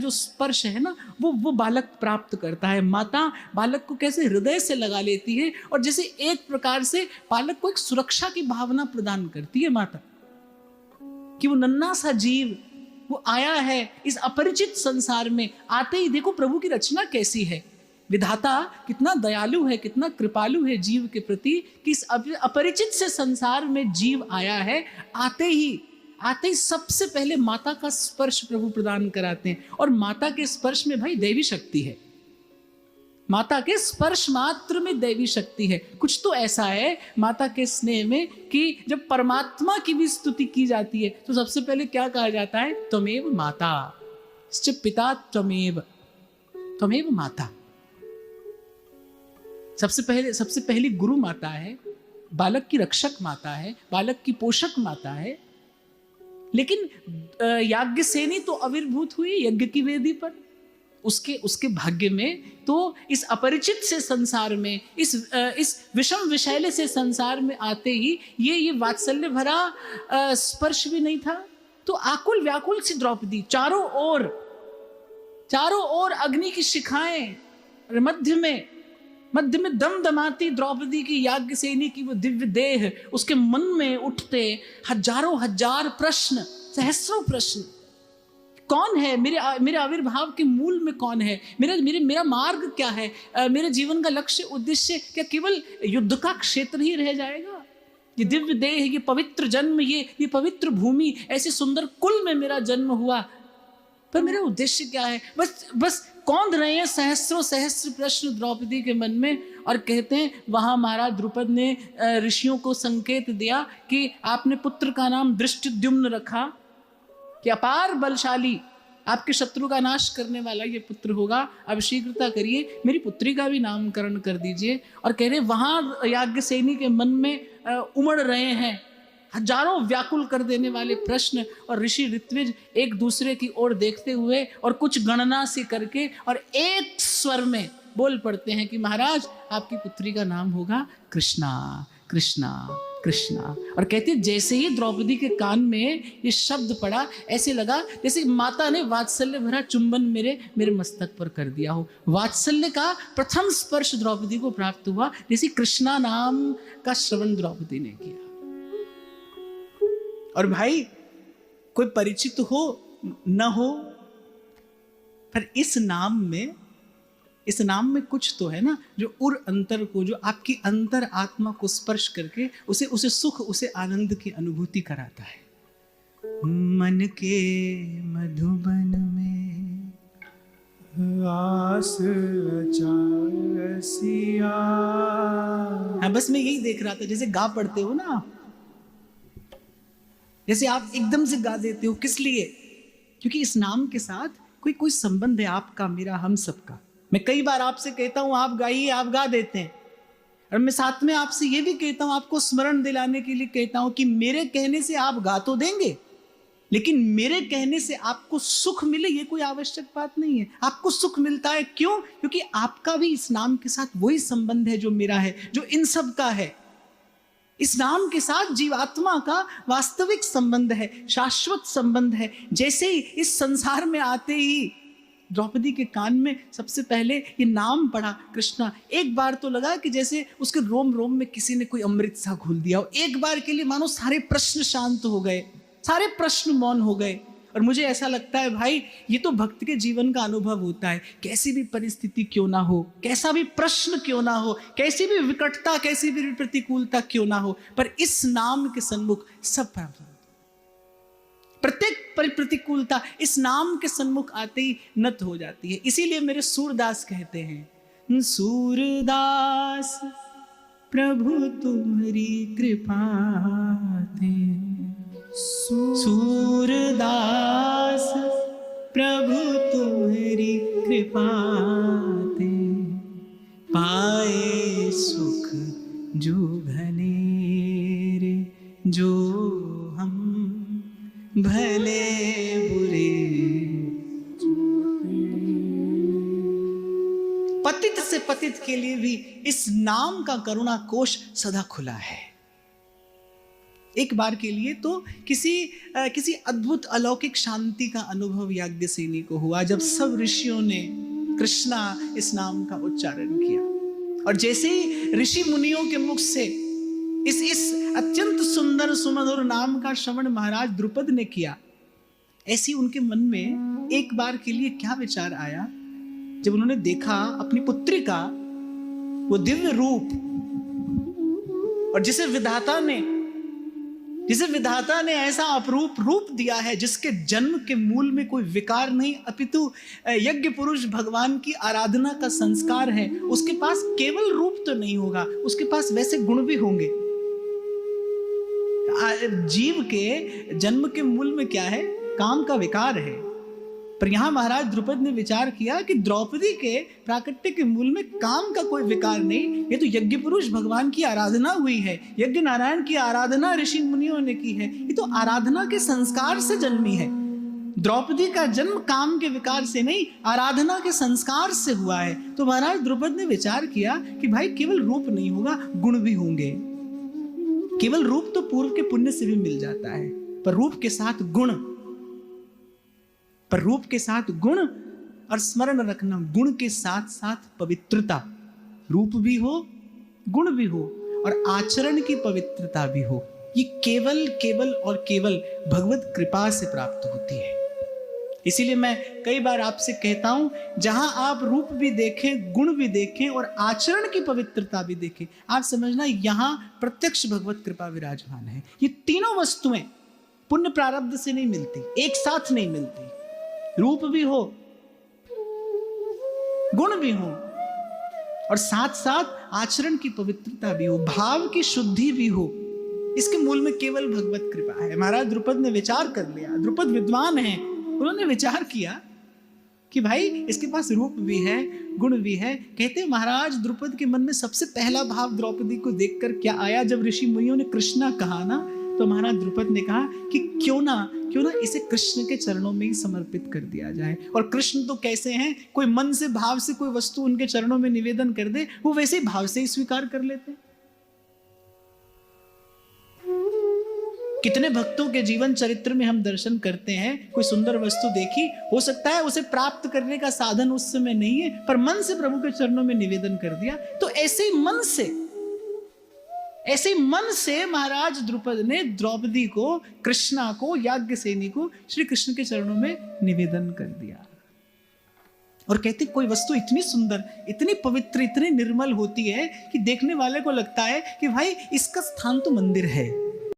जो स्पर्श है ना वो बालक प्राप्त करता है। माता बालक को कैसे हृदय से लगा लेती है और जैसे एक प्रकार से बालक को एक सुरक्षा की भावना प्रदान करती है माता, कि वो नन्हा सा जीव वो आया है इस अपरिचित संसार में। आते ही देखो प्रभु की रचना कैसी है, विधाता कितना दयालु है, कितना कृपालु है जीव के प्रति, कि इस अपरिचित से संसार में जीव आया है। आते ही सबसे पहले माता का स्पर्श प्रभु प्रदान कराते हैं। और माता के स्पर्श में भाई दैवी शक्ति है, माता के स्पर्श मात्र में दैवी शक्ति है। कुछ तो ऐसा है माता के स्नेह में कि जब परमात्मा की भी स्तुति की जाती है तो सबसे पहले क्या कहा जाता है, त्वमेव माता, पिता त्वमेव माता। सबसे पहली गुरु माता है, बालक की रक्षक माता है, बालक की पोषक माता है। लेकिन याज्ञसेनी तो आविर्भूत हुई यज्ञ की वेदी पर, उसके भाग्य में तो इस अपरिचित से संसार में, इस विषम विशैले से संसार में आते ही ये वात्सल्य भरा स्पर्श भी नहीं था। तो आकुल व्याकुल सी द्रौपदी, चारों ओर अग्नि की शिखाएं, मध्य में दमदमाती द्रौपदी की याज्ञसेनी की वो दिव्य देह, उसके मन में उठते हजारों हजार प्रश्न, सहस्रों प्रश्न। कौन है मेरे आविर्भाव के मूल में, कौन है मेरा मार्ग क्या है, मेरे जीवन का लक्ष्य उद्देश्य क्या केवल युद्ध का क्षेत्र ही रह जाएगा? ये दिव्य देह, ये पवित्र जन्म, ये पवित्र भूमि, ऐसे सुंदर कुल में मेरा जन्म हुआ, पर मेरा उद्देश्य क्या है? बस कौंध रहे हैं सहस्र प्रश्न द्रौपदी के मन में। और कहते हैं वहां महाराज द्रुपद ने ऋषियों को संकेत दिया कि आपने पुत्र का नाम दृष्टिद्युम्न रखा, कि अपार बलशाली, आपके शत्रु का नाश करने वाला ये पुत्र होगा, अब शीघ्रता करिए मेरी पुत्री का भी नामकरण कर दीजिए। और कह रहे वहां याज्ञसेनी के मन में उमड़ रहे हैं हजारों व्याकुल कर देने वाले प्रश्न, और ऋषि ऋत्विज एक दूसरे की ओर देखते हुए और कुछ गणना से करके और एक स्वर में बोल पड़ते हैं कि महाराज आपकी पुत्री का नाम होगा कृष्णा कृष्णा कृष्णा। और कहते जैसे ही द्रौपदी के कान में ये शब्द पड़ा, ऐसे लगा जैसे माता ने वात्सल्य भरा चुंबन मेरे मस्तक पर कर दिया हो। वात्सल्य का प्रथम स्पर्श द्रौपदी को प्राप्त हुआ, जैसे कृष्णा नाम का श्रवण द्रौपदी ने किया। और भाई कोई परिचित हो न हो, पर इस नाम में कुछ तो है ना, जो उर अंतर को, जो आपकी अंतर आत्मा को स्पर्श करके उसे सुख, उसे आनंद की अनुभूति कराता है। मन के मधुबन में आस रचासिया। हाँ, बस मैं यही देख रहा था, जैसे गा पढ़ते हो ना, जैसे आप एकदम से गा देते हो, किस लिए? क्योंकि इस नाम के साथ कोई संबंध है आपका, मेरा, हम सबका। मैं कई बार आपसे कहता हूं आप गाइए, आप गा देते हैं, और मैं साथ में आपसे ये भी कहता हूं, आपको स्मरण दिलाने के लिए कहता हूं कि मेरे कहने से आप गा तो देंगे, लेकिन मेरे कहने से आपको सुख मिले ये कोई आवश्यक बात नहीं है। आपको सुख मिलता है क्यों? क्योंकि आपका भी इस नाम के साथ वही संबंध है जो मेरा है, जो इन सब का है। इस नाम के साथ जीवात्मा का वास्तविक संबंध है, शाश्वत संबंध है। जैसे ही इस संसार में आते ही द्रौपदी के कान में सबसे पहले ये नाम पड़ा कृष्णा, एक बार तो लगा कि जैसे उसके रोम रोम में किसी ने कोई अमृत सा घोल दिया हो। एक बार के लिए मानो सारे प्रश्न शांत हो गए, सारे प्रश्न मौन हो गए। और मुझे ऐसा लगता है भाई, ये तो भक्त के जीवन का अनुभव होता है। कैसी भी परिस्थिति क्यों ना हो, कैसा भी प्रश्न क्यों ना हो, कैसी भी विकटता, कैसी भी प्रतिकूलता क्यों ना हो, पर इस नाम के सन्मुख सब प्राप्त, प्रत्येक प्रतिकूलता इस नाम के सन्मुख आते ही नत हो जाती है। इसीलिए मेरे सूरदास कहते हैं, सूरदास प्रभु तुम्हारी कृपा थे, सूरदास प्रभु तुम्हारी कृपा थे, पाए सुख जो घनेरे, जो हम भले बुरे। पतित से पतित के लिए भी इस नाम का करुणा कोश सदा खुला है। एक बार के लिए तो किसी अद्भुत अलौकिक शांति का अनुभव याज्ञसेनी को हुआ जब सब ऋषियों ने कृष्णा इस नाम का उच्चारण किया। और जैसे ही ऋषि मुनियों के मुख से इस अत्यंत सुंदर सुमधुर नाम का श्रवण महाराज द्रुपद ने किया, ऐसी उनके मन में एक बार के लिए क्या विचार आया, जब उन्होंने देखा अपनी पुत्री का वो दिव्य रूप, और जिसे विधाता ने ऐसा अपरूप रूप दिया है जिसके जन्म के मूल में कोई विकार नहीं अपितु यज्ञ पुरुष भगवान की आराधना का संस्कार है। उसके पास केवल रूप तो नहीं होगा, उसके पास वैसे गुण भी होंगे। जीव के जन्म के मूल में क्या है? काम का विकार है। पर यहां महाराज द्रुपद ने विचार किया कि द्रौपदी के प्राकट्य के मूल में काम का कोई विकार नहीं, ये तो यज्ञ पुरुष भगवान की आराधना हुई है, यज्ञ नारायण की आराधना ऋषि मुनियों ने की है, ये तो आराधना के संस्कार से जन्मी है। द्रौपदी का जन्म काम के विकार से नहीं, आराधना के संस्कार से हुआ है। तो महाराज द्रुपद ने विचार किया कि भाई केवल रूप नहीं होगा, गुण भी होंगे। केवल रूप तो पूर्व के पुण्य से भी मिल जाता है, पर रूप के साथ गुण, और स्मरण रखना, गुण के साथ साथ पवित्रता। रूप भी हो, गुण भी हो, और आचरण की पवित्रता भी हो। ये केवल और केवल भगवत कृपा से प्राप्त होती है। इसीलिए मैं कई बार आपसे कहता हूं, जहां आप रूप भी देखें, गुण भी देखें और आचरण की पवित्रता भी देखें, आप समझना यहां प्रत्यक्ष भगवत कृपा विराजमान है। ये तीनों वस्तुएं पुण्य प्रारब्ध से नहीं मिलती, एक साथ नहीं मिलती। रूप भी हो, गुण भी हो, और साथ साथ आचरण की पवित्रता भी हो, भाव की शुद्धि भी हो। इसके मूल में केवल भगवत कृपा है। महाराज द्रुपद ने विचार कर लिया, द्रुपद विद्वान हैं, उन्होंने विचार किया कि भाई इसके पास रूप भी है, गुण भी है। कहते महाराज द्रुपद के मन में सबसे पहला भाव द्रौपदी को देखकर क्या आया? जब ऋषि मुनियों ने कृष्णा कहा ना, तो महाराज द्रुपद ने कहा कि क्यों ना इसे कृष्ण के चरणों में ही समर्पित कर दिया जाए। और कृष्ण तो कैसे हैं, कोई मन से भाव से कोई वस्तु उनके चरणों में निवेदन कर दे, वो वैसे ही भाव से ही स्वीकार कर लेते हैं। कितने भक्तों के जीवन चरित्र में हम दर्शन करते हैं, कोई सुंदर वस्तु देखी, हो सकता है उसे प्राप्त करने का साधन उस समय नहीं है, पर मन से प्रभु के चरणों में निवेदन कर दिया। तो ऐसे ही मन से महाराज द्रुपद ने द्रौपदी को, कृष्णा को, याज्ञसेनी को श्री कृष्ण के चरणों में निवेदन कर दिया। और कहते कोई वस्तु इतनी सुंदर, इतनी पवित्र, इतनी निर्मल होती है कि देखने वाले को लगता है कि भाई इसका स्थान तो मंदिर है।